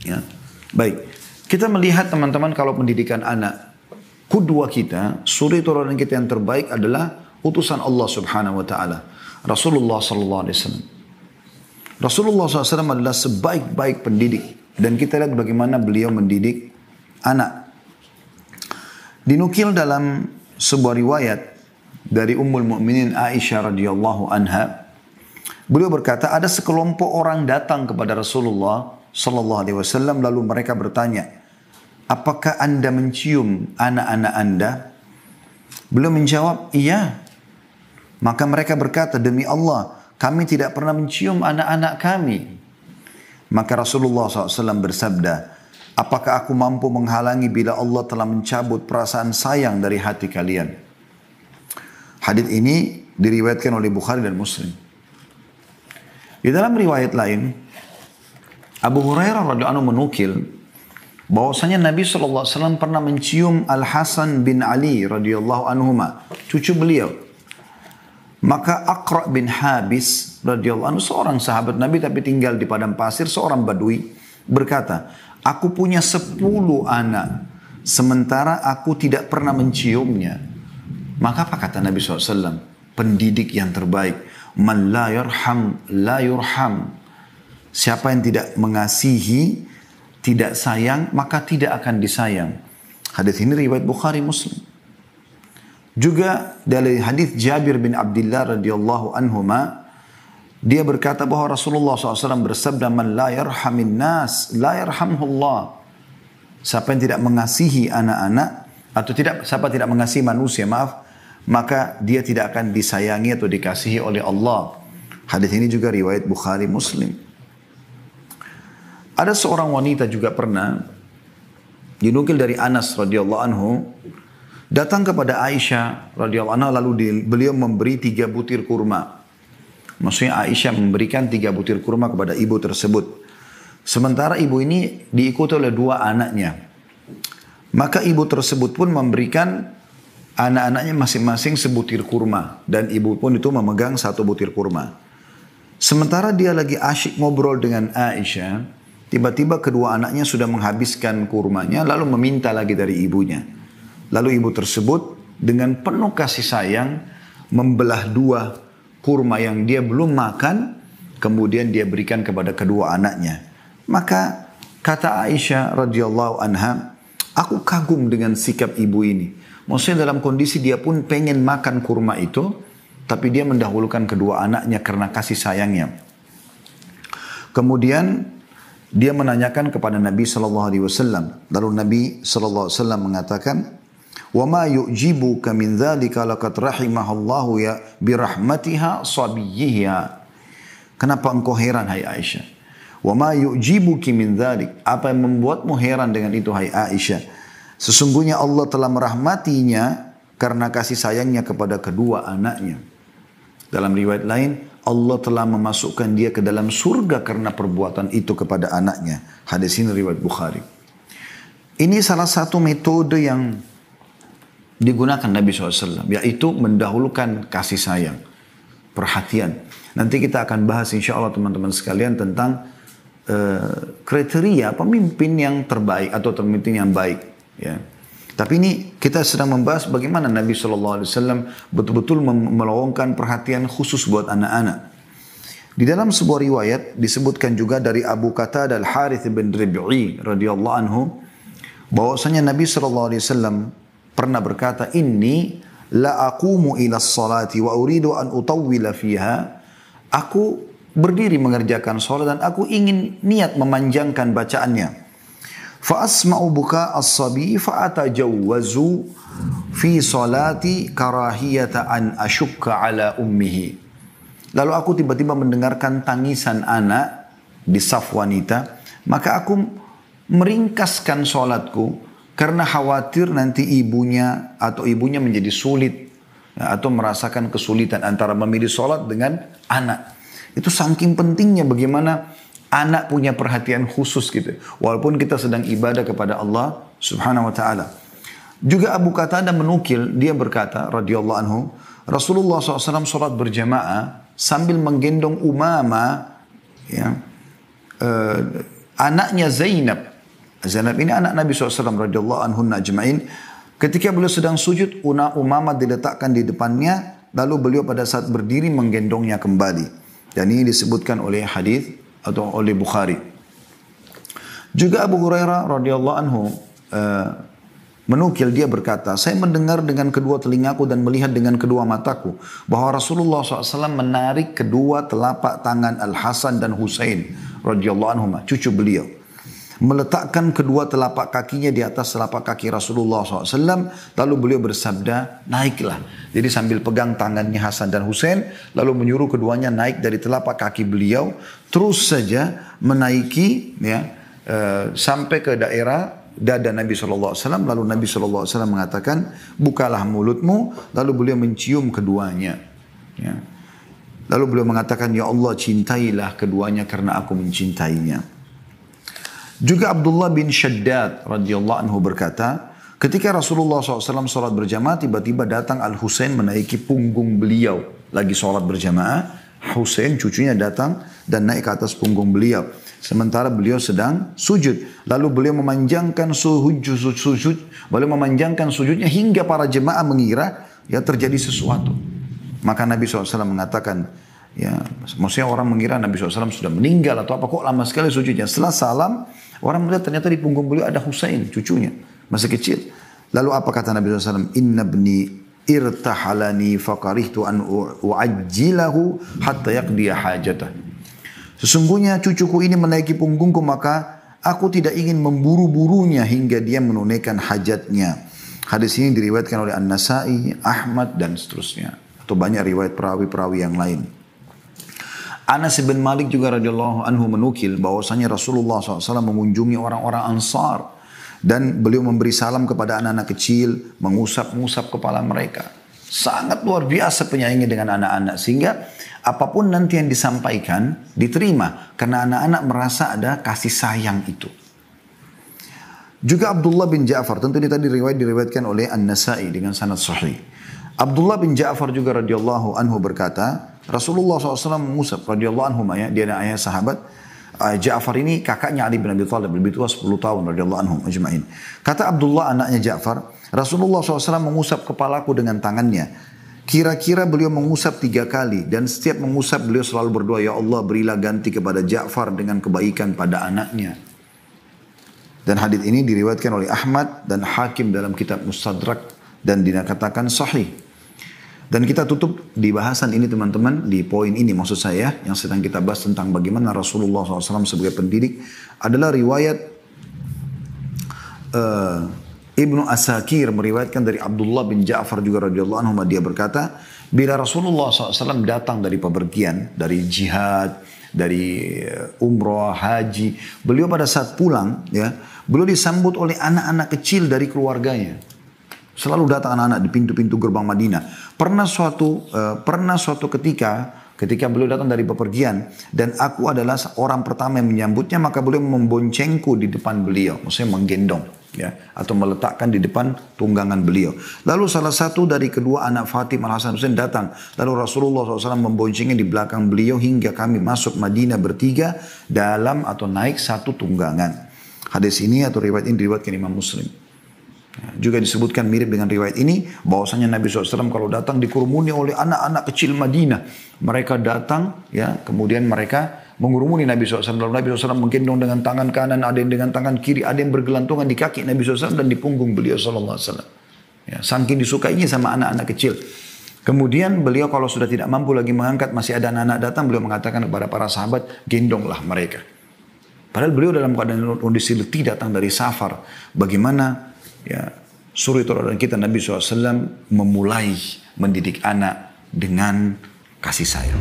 Ya. Baik, kita melihat teman-teman kalau pendidikan anak, kudwa kita, suri teladan kita yang terbaik adalah utusan Allah Subhanahu wa taala, Rasulullah sallallahu alaihi wasallam. Rasulullah SAW adalah sebaik-baik pendidik dan kita lihat bagaimana beliau mendidik anak. Dinukil dalam sebuah riwayat dari Ummul Mukminin Aisyah radhiyallahu anha, beliau berkata, ada sekelompok orang datang kepada Rasulullah sallallahu alaihi wasallam lalu mereka bertanya, apakah Anda mencium anak-anak Anda? Beliau menjawab, iya. Maka mereka berkata, demi Allah, kami tidak pernah mencium anak-anak kami. Maka Rasulullah SAW bersabda, apakah aku mampu menghalangi bila Allah telah mencabut perasaan sayang dari hati kalian? Hadits ini diriwayatkan oleh Bukhari dan Muslim. Di dalam riwayat lain, Abu Hurairah radhiyallahu anhu menukil bahwasanya Nabi SAW pernah mencium Al Hasan bin Ali radhiyallahu anhuma, cucu beliau. Maka Aqra bin Habis radhiyallahu anhu, seorang sahabat Nabi tapi tinggal di padang pasir, seorang badui, berkata, aku punya 10 anak, sementara aku tidak pernah menciumnya. Maka apa kata Nabi SAW? Pendidik yang terbaik. Man la yarham, la yurham. Siapa yang tidak mengasihi, tidak sayang, maka tidak akan disayang. Hadis ini riwayat Bukhari Muslim. Juga dari hadis Jabir bin Abdullah radhiyallahu anhuma, dia berkata bahwa Rasulullah SAW bersabda, man la yarhamin nas, la yarhamhullah. Siapa yang tidak mengasihi anak-anak, atau siapa tidak mengasihi manusia, maka dia tidak akan disayangi atau dikasihi oleh Allah. Hadis ini juga riwayat Bukhari Muslim. Ada seorang wanita juga pernah dinukil dari Anas radhiyallahu anhu, datang kepada Aisyah radhiyallahu anha lalu beliau memberi 3 butir kurma. Maksudnya Aisyah memberikan 3 butir kurma kepada ibu tersebut. Sementara ibu ini diikuti oleh 2 anaknya. Maka ibu tersebut pun memberikan anak-anaknya masing-masing sebutir kurma. Dan ibu pun itu memegang 1 butir kurma. Sementara dia lagi asyik ngobrol dengan Aisyah, tiba-tiba kedua anaknya sudah menghabiskan kurmanya lalu meminta lagi dari ibunya. Lalu ibu tersebut dengan penuh kasih sayang membelah 2 kurma yang dia belum makan, kemudian dia berikan kepada kedua anaknya. Maka kata Aisyah radhiyallahu anha, aku kagum dengan sikap ibu ini. Maksudnya dalam kondisi dia pun pengen makan kurma itu, tapi dia mendahulukan kedua anaknya karena kasih sayangnya. Kemudian dia menanyakan kepada Nabi SAW. Lalu Nabi SAW mengatakan, وَمَا يُعْجِبُكَ مِنْ ذَلِكَ لَقَدْ رَحِمَهَا اللَّهُ بِرَحْمَتِهَا صَبِيِّهَا. Kenapa engkau heran, hai Aisyah? وَمَا يُعْجِبُكِ مِنْ ذَلِكَ. Apa yang membuatmu heran dengan itu, hai Aisyah? Sesungguhnya Allah telah merahmatinya karena kasih sayangnya kepada kedua anaknya. Dalam riwayat lain, Allah telah memasukkan dia ke dalam surga karena perbuatan itu kepada anaknya. Hadis ini riwayat Bukhari. Ini salah satu metode yang digunakan Nabi SAW, yaitu mendahulukan kasih sayang, perhatian. Nanti kita akan bahas insya Allah teman-teman sekalian tentang kriteria pemimpin yang terbaik atau pemimpin yang baik. Ya. Tapi ini kita sedang membahas bagaimana Nabi SAW betul-betul meluangkan perhatian khusus buat anak-anak. Di dalam sebuah riwayat disebutkan juga dari Abu Qatadah Al-Harith bin Rib'i radhiyallahu anhu, bahwasanya Nabi SAW pernah berkata, inni la aqumu ila salati wa uridu an utawwila fiha. Aku berdiri mengerjakan salat dan aku ingin niat memanjangkan bacaannya. Fa asma'u buka as-sabi fa atajawwazu fi salati karahiyata an ashukka ala ummihi. Lalu aku tiba-tiba mendengarkan tangisan anak di saf wanita, maka aku meringkaskan salatku karena khawatir nanti ibunya menjadi sulit atau merasakan kesulitan antara memilih sholat dengan anak. Itu saking pentingnya bagaimana anak punya perhatian khusus gitu. Walaupun kita sedang ibadah kepada Allah Subhanahu wa ta'ala. Juga Abu Qatadah menukil, dia berkata radhiyallahu anhu, Rasulullah SAW sholat berjamaah sambil menggendong Umama, ya, anaknya Zainab. Zainab ini anak Nabi SAW radhiyallahu anhunna ajma'in. Ketika beliau sedang sujud, Umamah diletakkan di depannya, lalu beliau pada saat berdiri menggendongnya kembali. Dan ini disebutkan oleh hadis atau oleh Bukhari. Juga Abu Hurairah radhiyallahu anhu menukil, dia berkata, saya mendengar dengan kedua telingaku dan melihat dengan kedua mataku bahwa Rasulullah SAW menarik kedua telapak tangan Al-Hasan dan Husain radhiyallahu anhuma, cucu beliau, meletakkan kedua telapak kakinya di atas telapak kaki Rasulullah SAW, lalu beliau bersabda, naiklah. Jadi sambil pegang tangannya Hasan dan Husain, lalu menyuruh keduanya naik dari telapak kaki beliau, terus saja menaiki, ya, sampai ke daerah dada Nabi SAW. Lalu Nabi SAW mengatakan, bukalah mulutmu. Lalu beliau mencium keduanya. Ya. Lalu beliau mengatakan, ya Allah, cintailah keduanya karena aku mencintainya. Juga Abdullah bin Shaddad radhiyallahu anhu berkata, ketika Rasulullah SAW sholat berjamaah, tiba-tiba datang Al-Husain menaiki punggung beliau. Lagi sholat berjamaah, Husain cucunya datang dan naik ke atas punggung beliau. Sementara beliau sedang sujud. Lalu beliau memanjangkan sujud, beliau memanjangkan sujudnya hingga para jemaah mengira ya terjadi sesuatu. Maka Nabi SAW mengatakan, ya, maksudnya orang mengira Nabi SAW sudah meninggal atau apa, kok lama sekali sujudnya. Setelah salam, orang melihat ternyata di punggung beliau ada Husain, cucunya, masih kecil. Lalu apa kata Nabi SAW? Inna bni irtahalani faqarihtu an u'ajjilahu hatta yaqdiya hajatah. Sesungguhnya cucuku ini menaiki punggungku, maka aku tidak ingin memburu-burunya hingga dia menunaikan hajatnya. Hadis ini diriwayatkan oleh An-Nasai, Ahmad dan seterusnya. Atau banyak riwayat perawi-perawi yang lain. Anas bin Malik juga radhiyallahu anhu menukil bahwasanya Rasulullah SAW mengunjungi orang-orang Ansar dan beliau memberi salam kepada anak-anak kecil, mengusap-ngusap kepala mereka. Sangat luar biasa penyayangnya dengan anak-anak, sehingga apapun nanti yang disampaikan diterima karena anak-anak merasa ada kasih sayang itu. Juga Abdullah bin Ja'far, tentu ini tadi diriwayatkan oleh An-Nasai dengan sanad sahih. Abdullah bin Ja'far juga radhiyallahu anhu berkata, Rasulullah SAW mengusap radhiyallahu anhu, ya, dia adalah ayah sahabat. Ja'far ini kakaknya Ali bin Abi Thalib, lebih tua 10 tahun radhiyallahu anhum ajma'in. Kata Abdullah anaknya Ja'far, Rasulullah SAW mengusap kepalaku dengan tangannya. Kira-kira beliau mengusap 3 kali dan setiap mengusap beliau selalu berdoa, ya Allah berilah ganti kepada Ja'far dengan kebaikan pada anaknya. Dan hadis ini diriwayatkan oleh Ahmad dan Hakim dalam kitab Mustadrak dan dikatakan sahih. Dan kita tutup di bahasan ini teman-teman, di poin ini maksud saya yang sedang kita bahas tentang bagaimana Rasulullah SAW sebagai pendidik adalah riwayat Ibnu Asakir meriwayatkan dari Abdullah bin Ja'far juga radhiyallahu anhu, dia berkata, bila Rasulullah SAW datang dari pepergian, dari jihad, dari umrah, haji, beliau pada saat pulang, ya, beliau disambut oleh anak-anak kecil dari keluarganya. Selalu datang anak-anak di pintu-pintu gerbang Madinah. Pernah suatu ketika beliau datang dari bepergian dan aku adalah orang pertama yang menyambutnya, maka beliau memboncengku di depan beliau, maksudnya menggendong, ya, atau meletakkan di depan tunggangan beliau. Lalu salah satu dari kedua anak Fatimah Hasan Husain datang, lalu Rasulullah SAW memboncengnya di belakang beliau hingga kami masuk Madinah bertiga dalam atau naik satu tunggangan. Hadis ini atau riwayat ini diriwayatkan Imam Muslim. Juga disebutkan mirip dengan riwayat ini bahwasanya Nabi SAW kalau datang dikerumuni oleh anak-anak kecil Madinah. Mereka datang, ya, kemudian mereka mengurumuni Nabi SAW. Lalu Nabi SAW menggendong dengan tangan kanan, ada yang dengan tangan kiri, ada yang bergelantungan di kaki Nabi SAW dan di punggung beliau SAW. Ya, saking disukainya sama anak-anak kecil. Kemudian beliau kalau sudah tidak mampu lagi mengangkat, masih ada anak-anak datang, beliau mengatakan kepada para sahabat, gendonglah mereka. Padahal beliau dalam keadaan kondisi letih datang dari safar. Bagaimana, ya, suri teladan kita Nabi SAW memulai mendidik anak dengan kasih sayang.